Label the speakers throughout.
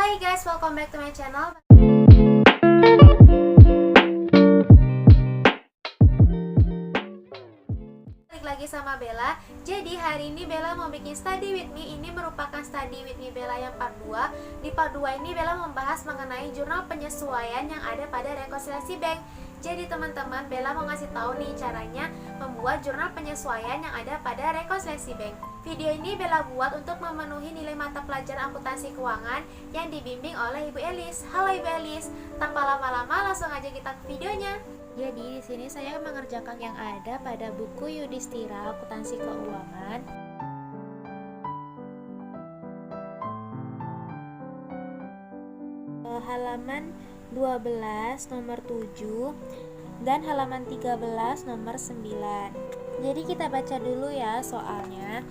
Speaker 1: Hai guys, welcome back to my channel. Balik lagi sama Bella. Jadi hari ini Bella mau bikin study with me. Ini merupakan study with me Bella yang part 2. Di part 2 ini Bella membahas mengenai jurnal penyesuaian yang ada pada rekonsiliasi bank. Jadi teman-teman, Bella mau ngasih tahu nih caranya membuat jurnal penyesuaian yang ada pada rekonsiliasi bank. Video ini Bella buat untuk memenuhi nilai mata pelajaran akuntansi keuangan yang dibimbing oleh Ibu Elis. Halo Ibu Elis, tanpa lama-lama langsung aja kita ke videonya. Jadi di sini saya mengerjakan yang ada pada buku Yudhistira Akuntansi Keuangan. Halaman 12 nomor 7 dan halaman 13 nomor 9. Jadi kita baca dulu ya soalnya.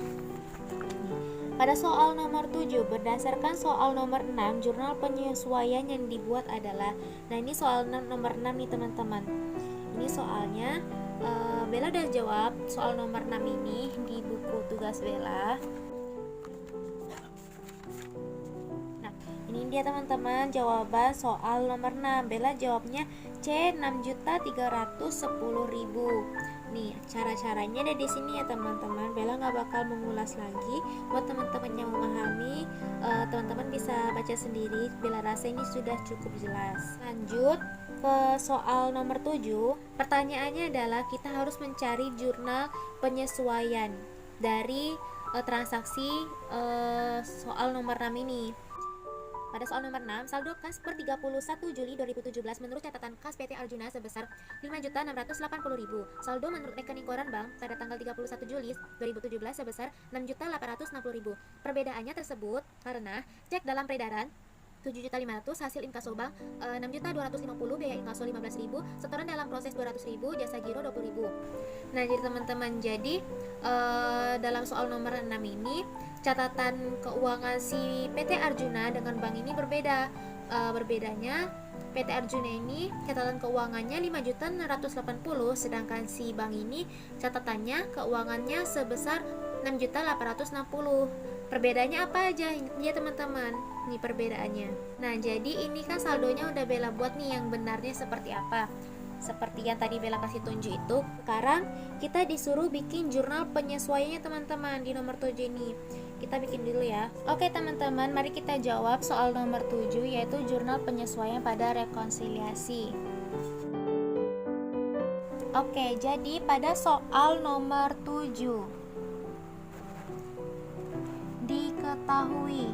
Speaker 1: Pada soal nomor 7, berdasarkan soal nomor 6, jurnal penyesuaian yang dibuat adalah. Nah, ini soal nomor 6 nih teman-teman. Ini soalnya Bella udah jawab soal nomor 6 ini di buku tugas Bella. Nah, ini dia teman-teman jawaban soal nomor 6. Bella jawabnya C, 6.310.000. Nih, cara-caranya ada di sini ya teman-teman. Bella nggak bakal mengulas lagi. Buat teman-teman yang memahami, teman-teman bisa baca sendiri. Bella rasa ini sudah cukup jelas. Lanjut ke soal nomor 7. Pertanyaannya adalah kita harus mencari jurnal penyesuaian dari transaksi soal nomor 6 ini. Pada soal nomor 6, saldo kas per 31 Juli 2017 menurut catatan kas PT Arjuna sebesar 5.680.000. Saldo menurut rekening koran bank pada tanggal 31 Juli 2017 sebesar 6.860.000. Perbedaannya tersebut karena cek dalam peredaran 7.500.000, hasil inkaso bank 6.250.000, biaya inkaso 15.000, setoran dalam proses 200.000, jasa giro 20.000. Nah, jadi teman-teman, dalam soal nomor 6 ini catatan keuangan si PT Arjuna dengan bank ini berbeda. Berbedanya PT Arjuna ini catatan keuangannya 5.680.000, sedangkan si bank ini catatannya keuangannya sebesar 6.860.000. Perbedaannya apa aja ya teman-teman? Ini perbedaannya. Nah, jadi ini kan saldonya udah Bella buat nih yang benarnya seperti apa. Seperti yang tadi Bella kasih tunjuk itu. Sekarang kita disuruh bikin jurnal penyesuaiannya teman-teman di nomor 7 ini. Kita bikin dulu ya. Oke teman-teman, mari kita jawab soal nomor 7, yaitu jurnal penyesuaian pada rekonsiliasi. Oke, jadi pada soal nomor 7 diketahui.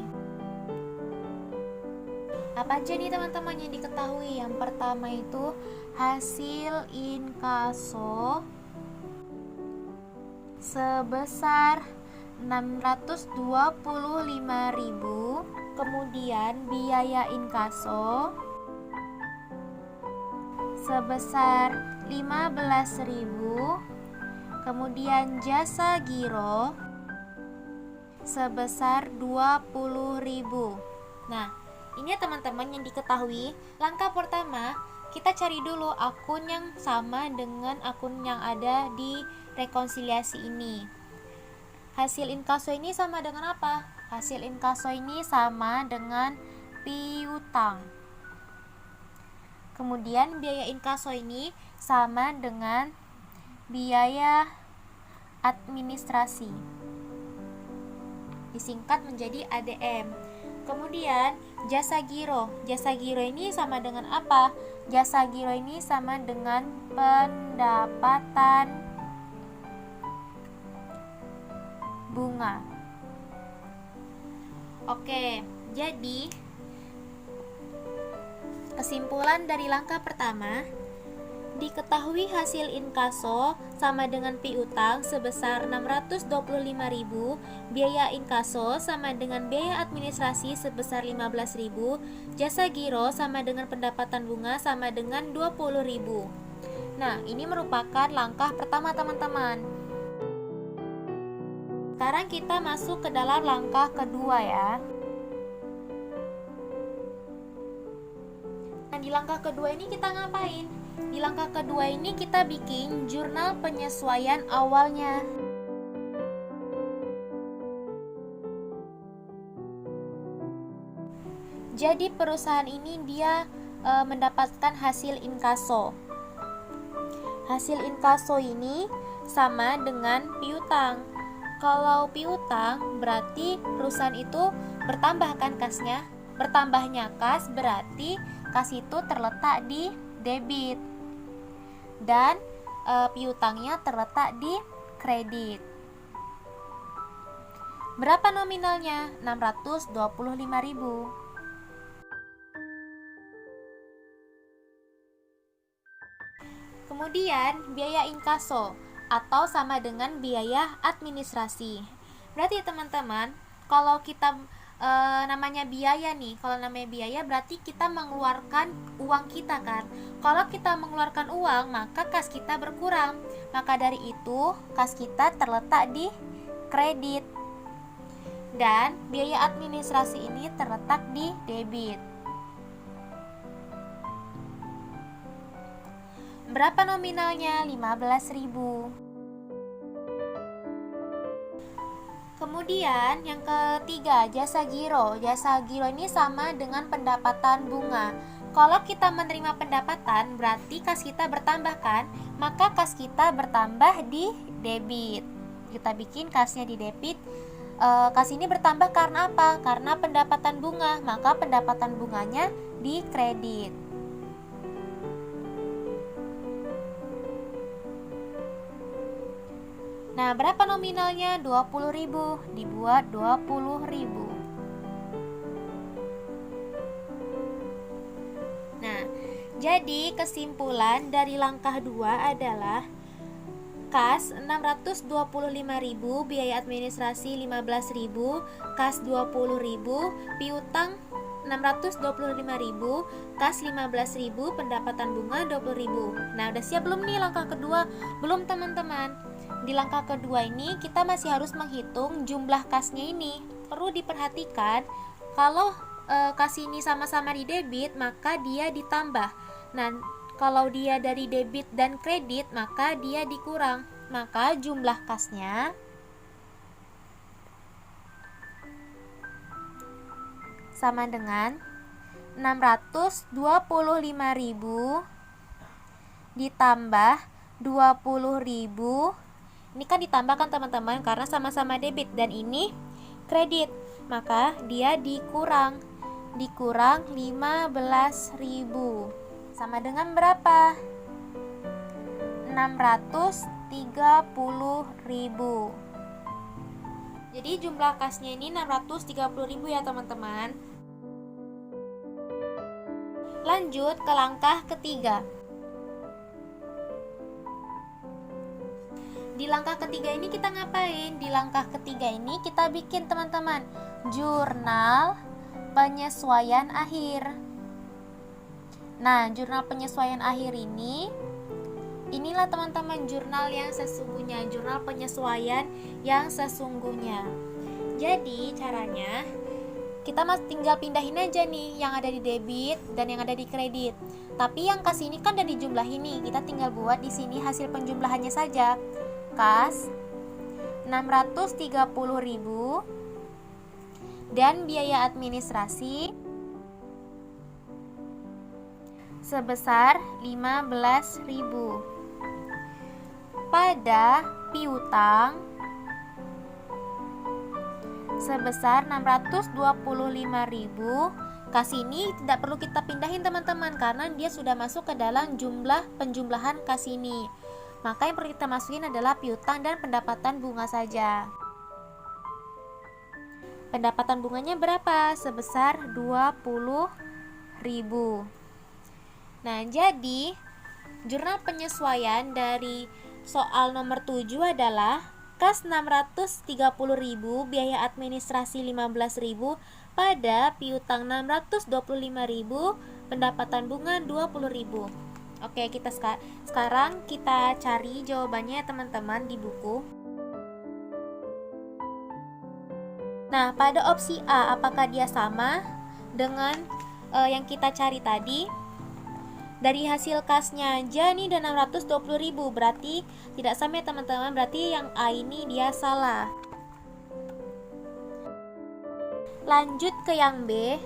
Speaker 1: Apa aja nih teman-teman yang diketahui? Yang pertama itu hasil inkaso sebesar 625.000, kemudian biaya inkaso sebesar 15.000, kemudian jasa giro sebesar 20.000. Nah, ini ya teman-teman yang diketahui. Langkah pertama, kita cari dulu akun yang sama dengan akun yang ada di rekonsiliasi ini. Hasil inkaso ini sama dengan apa? Hasil inkaso ini sama dengan piutang. Kemudian biaya inkaso ini sama dengan biaya administrasi, disingkat menjadi ADM. Kemudian jasa giro. Jasa giro ini sama dengan apa? Jasa giro ini sama dengan pendapatan bunga. Oke, jadi kesimpulan dari langkah pertama, diketahui hasil inkaso sama dengan piutang sebesar 625.000, biaya inkaso sama dengan biaya administrasi sebesar 15.000, jasa giro sama dengan pendapatan bunga sama dengan 20.000. Nah, ini merupakan langkah pertama teman-teman. Sekarang kita masuk ke dalam langkah kedua ya. Nah, di langkah kedua ini kita ngapain? Di langkah kedua ini kita bikin jurnal penyesuaian awalnya. Jadi perusahaan ini dia mendapatkan hasil inkaso. Hasil inkaso ini sama dengan piutang. Kalau piutang berarti perusahaan itu bertambah kan kasnya. Bertambahnya kas berarti kas itu terletak di debit dan piutangnya terletak di kredit. Berapa nominalnya? 625.000. Kemudian biaya inkaso atau sama dengan biaya administrasi. Berarti teman-teman, kalau kita namanya biaya nih, kalau namanya biaya berarti kita mengeluarkan uang kita kan. Kalau kita mengeluarkan uang, maka kas kita berkurang. Maka dari itu, kas kita terletak di kredit. Dan biaya administrasi ini terletak di debit. Berapa nominalnya? 15.000. Kemudian yang ketiga, jasa giro. Jasa giro ini sama dengan pendapatan bunga. Kalau kita menerima pendapatan, berarti kas kita bertambah kan? Maka kas kita bertambah di debit. Kita bikin kasnya di debit. Kas ini bertambah karena apa? Karena pendapatan bunga. Maka pendapatan bunganya di kredit. Nah, berapa nominalnya? 20.000. Dibuat 20.000. Nah, jadi kesimpulan dari langkah 2 adalah kas 625.000, biaya administrasi 15.000, kas 20.000, piutang 625.000, kas 15.000, pendapatan bunga 20.000. Nah, udah siap belum nih langkah kedua? Belum teman-teman. Di langkah kedua ini kita masih harus menghitung jumlah kasnya ini. Perlu diperhatikan kalau kas ini sama-sama di debit, maka dia ditambah. Nah, kalau dia dari debit dan kredit, maka dia dikurang. Maka jumlah kasnya sama dengan 625.000 ditambah 20.000. Ini kan ditambahkan teman-teman karena sama-sama debit dan ini kredit. Maka dia dikurang 15.000. Sama dengan berapa? 630.000. Jadi jumlah kasnya ini 630.000 ya teman-teman. Lanjut ke langkah ketiga. Di langkah ketiga ini kita ngapain? Di langkah ketiga ini kita bikin teman-teman jurnal penyesuaian akhir. Nah, jurnal penyesuaian akhir inilah teman-teman jurnal yang sesungguhnya, jurnal penyesuaian yang sesungguhnya. Jadi caranya kita tinggal pindahin aja nih yang ada di debit dan yang ada di kredit. Tapi yang kas ini kan ada di jumlah ini, kita tinggal buat di sini hasil penjumlahannya saja. Kas 630.000 dan biaya administrasi sebesar 15.000. Pada piutang sebesar 625.000. Kas ini tidak perlu kita pindahin teman-teman karena dia sudah masuk ke dalam jumlah penjumlahan kas ini. Maka yang perlu kita masukin adalah piutang dan pendapatan bunga saja. Pendapatan bunganya berapa? Sebesar 20.000. Nah, jadi jurnal penyesuaian dari soal nomor 7 adalah kas 630.000, biaya administrasi 15.000, pada piutang 625.000, pendapatan bunga 20.000. Oke, kita sekarang kita cari jawabannya teman-teman di buku. Nah, pada opsi A, apakah dia sama dengan yang kita cari tadi? Dari hasil kasnya aja nih ada 620.000, berarti tidak sama ya teman-teman, berarti yang A ini dia salah. Lanjut ke yang B.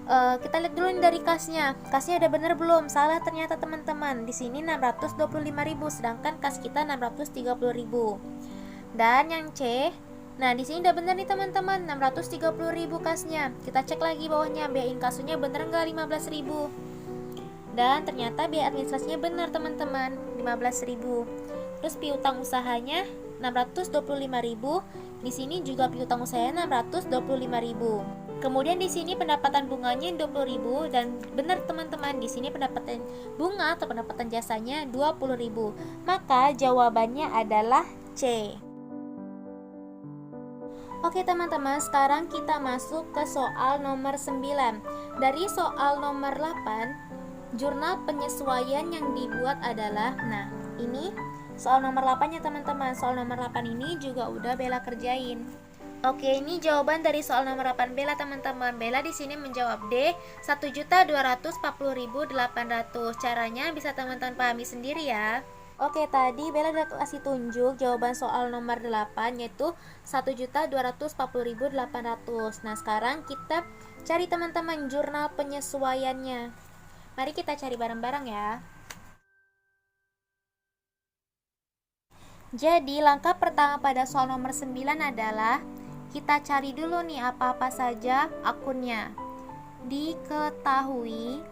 Speaker 1: Kita lihat dulu nih dari kasnya. Kasnya udah bener belum? Salah ternyata teman-teman. Di sini 625.000 sedangkan kas kita 630.000. Dan yang C, nah di sini udah bener nih teman-teman, 630.000 kasnya. Kita cek lagi bawahnya, biaya inkasunya bener nggak 15.000. Dan ternyata biaya administrasinya benar teman-teman, 15.000. Terus piutang usahanya 625.000. Di sini juga piutang usahanya 625.000. Kemudian di sini pendapatan bunganya 20.000 dan benar teman-teman, di sini pendapatan bunga atau pendapatan jasanya 20.000. Maka jawabannya adalah C. Oke teman-teman, sekarang kita masuk ke soal nomor 9. Dari soal nomor 8, jurnal penyesuaian yang dibuat adalah, nah ini soal nomor 8 ya teman-teman. Soal nomor 8 ini juga udah Bella kerjain. Oke, ini jawaban dari soal nomor 8 Bella teman-teman. Bella di sini menjawab D, 1.240.800. Caranya bisa teman-teman pahami sendiri ya. Oke, tadi Bella udah kasih tunjuk jawaban soal nomor 8 yaitu 1.240.800. Nah, sekarang kita cari teman-teman jurnal penyesuaiannya. Mari kita cari bareng-bareng ya. Jadi, langkah pertama pada soal nomor 9 adalah kita cari dulu nih apa-apa saja akunnya. Diketahui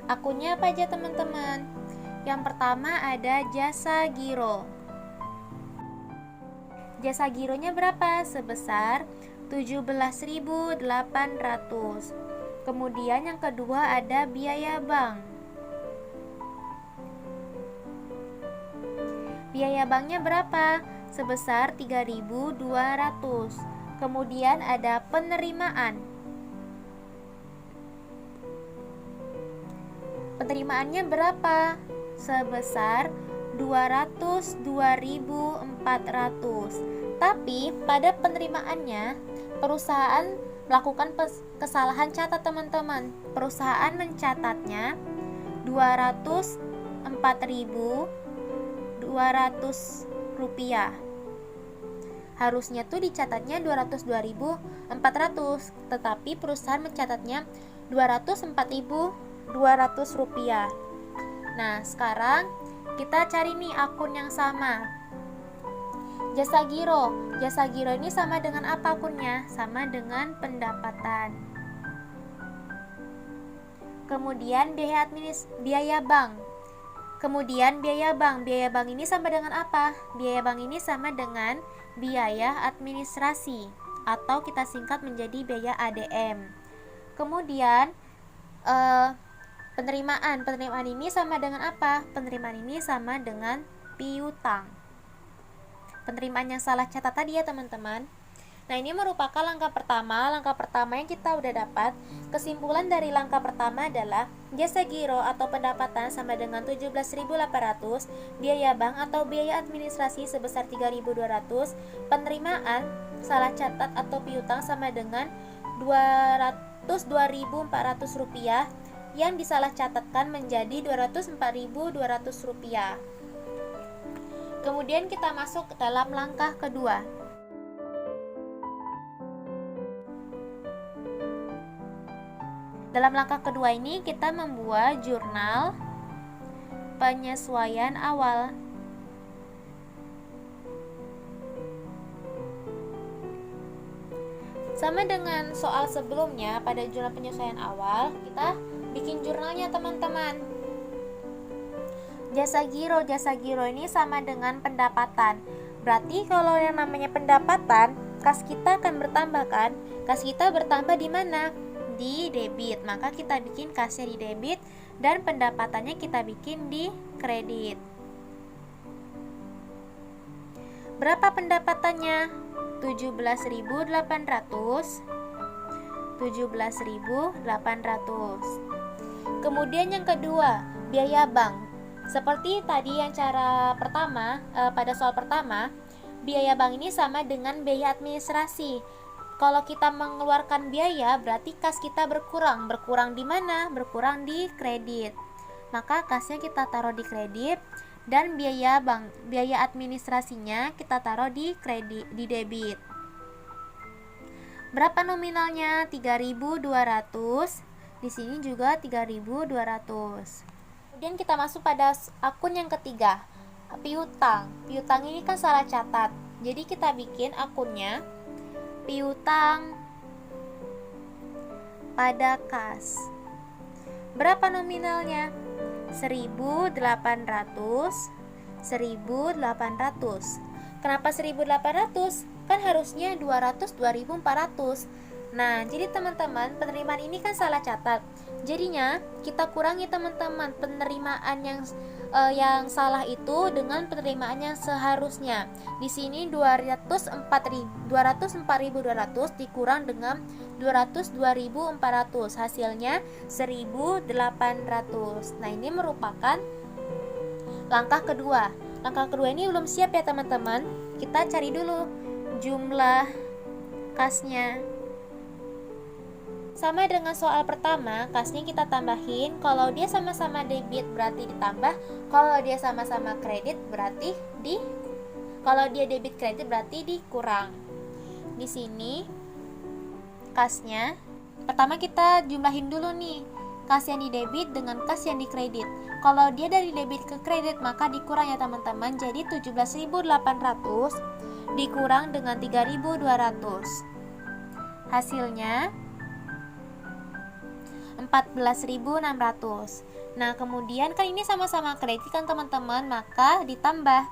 Speaker 1: akunnya apa aja teman-teman? Yang pertama ada jasa giro. Jasa gironya berapa? Sebesar 17.800. Kemudian yang kedua ada biaya bank. Biaya banknya berapa? Sebesar 3.200. Kemudian ada penerimaan. Penerimaannya berapa? Sebesar 202.400. Tapi pada penerimaannya perusahaan melakukan kesalahan catat teman-teman. Perusahaan mencatatnya 204.200 rupiah. Harusnya tuh dicatatnya 202.400, tetapi perusahaan mencatatnya 204.200 rupiah. Nah, sekarang kita cari nih akun yang sama. Jasa giro. Jasa giro ini sama dengan apa akunnya? Sama dengan pendapatan. Kemudian biaya bank. Kemudian biaya bank. Biaya bank ini sama dengan apa? Biaya bank ini sama dengan biaya administrasi atau kita singkat menjadi biaya ADM. Kemudian penerimaan. Penerimaan ini sama dengan apa? Penerimaan ini sama dengan piutang. Penerimaan yang salah catat tadi ya teman-teman. Nah, ini merupakan langkah pertama. Langkah pertama yang kita udah dapat. Kesimpulan dari langkah pertama adalah jasa giro atau pendapatan sama dengan 17.800, biaya bank atau biaya administrasi sebesar 3.200, penerimaan salah catat atau piutang sama dengan 202.400 rupiah yang disalah catatkan menjadi 204.200 rupiah. Kemudian kita masuk ke dalam langkah kedua. Dalam langkah kedua ini kita membuat jurnal penyesuaian awal. Sama dengan soal sebelumnya, pada jurnal penyesuaian awal kita bikin jurnalnya teman-teman. Jasa giro ini sama dengan pendapatan. Berarti kalau yang namanya pendapatan, kas kita akan bertambah kan? Kas kita bertambah di mana? Di debit. Maka kita bikin kasnya di debit dan pendapatannya kita bikin di kredit. Berapa pendapatannya? 17.800. Kemudian yang kedua, biaya bank. Seperti tadi yang cara pertama, pada soal pertama, biaya bank ini sama dengan biaya administrasi. Kalau kita mengeluarkan biaya, berarti kas kita berkurang. Berkurang di mana? Berkurang di kredit. Maka kasnya kita taruh di kredit dan biaya bank, biaya administrasinya kita taruh di kredit, di debit. Berapa nominalnya? 3.200. Di sini juga 3.200. Kemudian kita masuk pada akun yang ketiga, piutang. Piutang ini kan salah catat. Jadi kita bikin akunnya piutang pada kas. Berapa nominalnya? 1.800. 1.800. Kenapa 1.800? Kan harusnya 200, 2.400. Nah, jadi teman-teman, penerimaan ini kan salah catat. Jadinya kita kurangi teman-teman penerimaan yang salah itu dengan penerimaan yang seharusnya. Di sini 204.200 dikurang dengan 202.400, hasilnya 1.800. Nah, ini merupakan langkah kedua. Langkah kedua ini belum siap ya teman-teman. Kita cari dulu jumlah kasnya. Sama dengan soal pertama, kasnya kita tambahin. Kalau dia sama-sama debit berarti ditambah. Kalau dia sama-sama kredit berarti kalau dia debit kredit berarti dikurang. Di sini kasnya pertama kita jumlahin dulu nih. Kas yang di debit dengan kas yang di kredit. Kalau dia dari debit ke kredit maka dikurang ya teman-teman. Jadi 17.800 dikurang dengan 3.200. Hasilnya 14.600. Nah, kemudian kan ini sama-sama kredit kan teman-teman, maka ditambah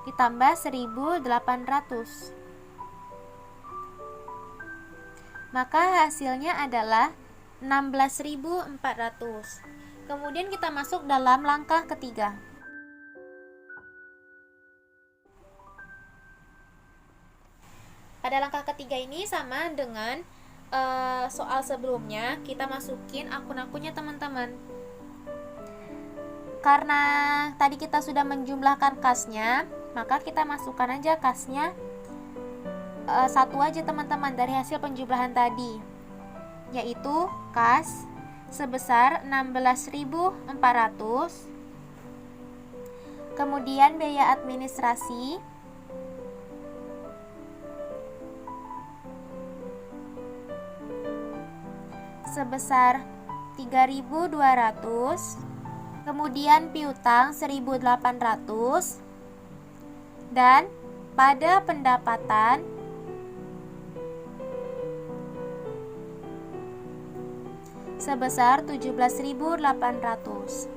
Speaker 1: 1.800. Maka hasilnya adalah 16.400. Kemudian kita masuk dalam langkah ketiga. Pada langkah ketiga ini sama dengan soal sebelumnya, kita masukin akun-akunnya teman-teman. Karena tadi kita sudah menjumlahkan kasnya, maka kita masukkan aja kasnya satu aja teman-teman dari hasil penjumlahan tadi, yaitu kas sebesar 16.400. Kemudian biaya administrasi sebesar 3.200, kemudian piutang 1.800, dan pada pendapatan sebesar 17.800.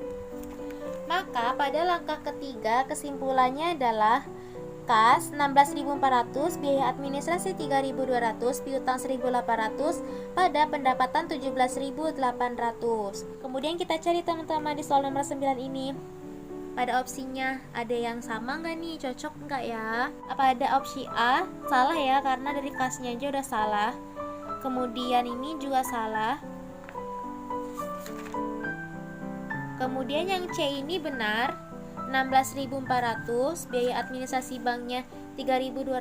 Speaker 1: Maka pada langkah ketiga kesimpulannya adalah kas 16.400, biaya administrasi 3.200, piutang 1.800, pada pendapatan 17.800. Kemudian kita cari teman-teman di soal nomor 9 ini. Pada opsinya ada yang sama nggak nih? Cocok nggak ya? Apa ada opsi A? Salah ya, karena dari kasnya aja udah salah. Kemudian ini juga salah. Kemudian yang C ini benar. 16.400, biaya administrasi banknya 3.200.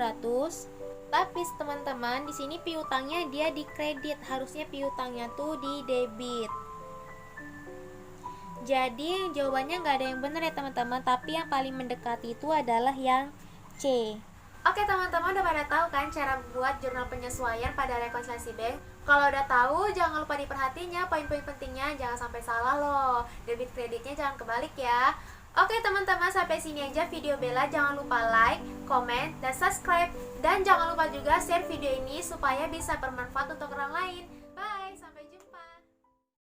Speaker 1: Tapi teman-teman, di sini piutangnya dia di kredit, harusnya piutangnya tuh di debit. Jadi jawabannya nggak ada yang benar ya teman-teman, tapi yang paling mendekati itu adalah yang C. Oke teman-teman, udah pada tahu kan cara buat jurnal penyesuaian pada rekonsiliasi bank? Kalau udah tahu, jangan lupa diperhatinya poin-poin pentingnya, jangan sampai salah loh. Debit kreditnya jangan kebalik ya. Oke teman-teman, sampai sini aja video Bella. Jangan lupa like, komen, dan subscribe. Dan jangan lupa juga share video ini supaya bisa bermanfaat untuk orang lain.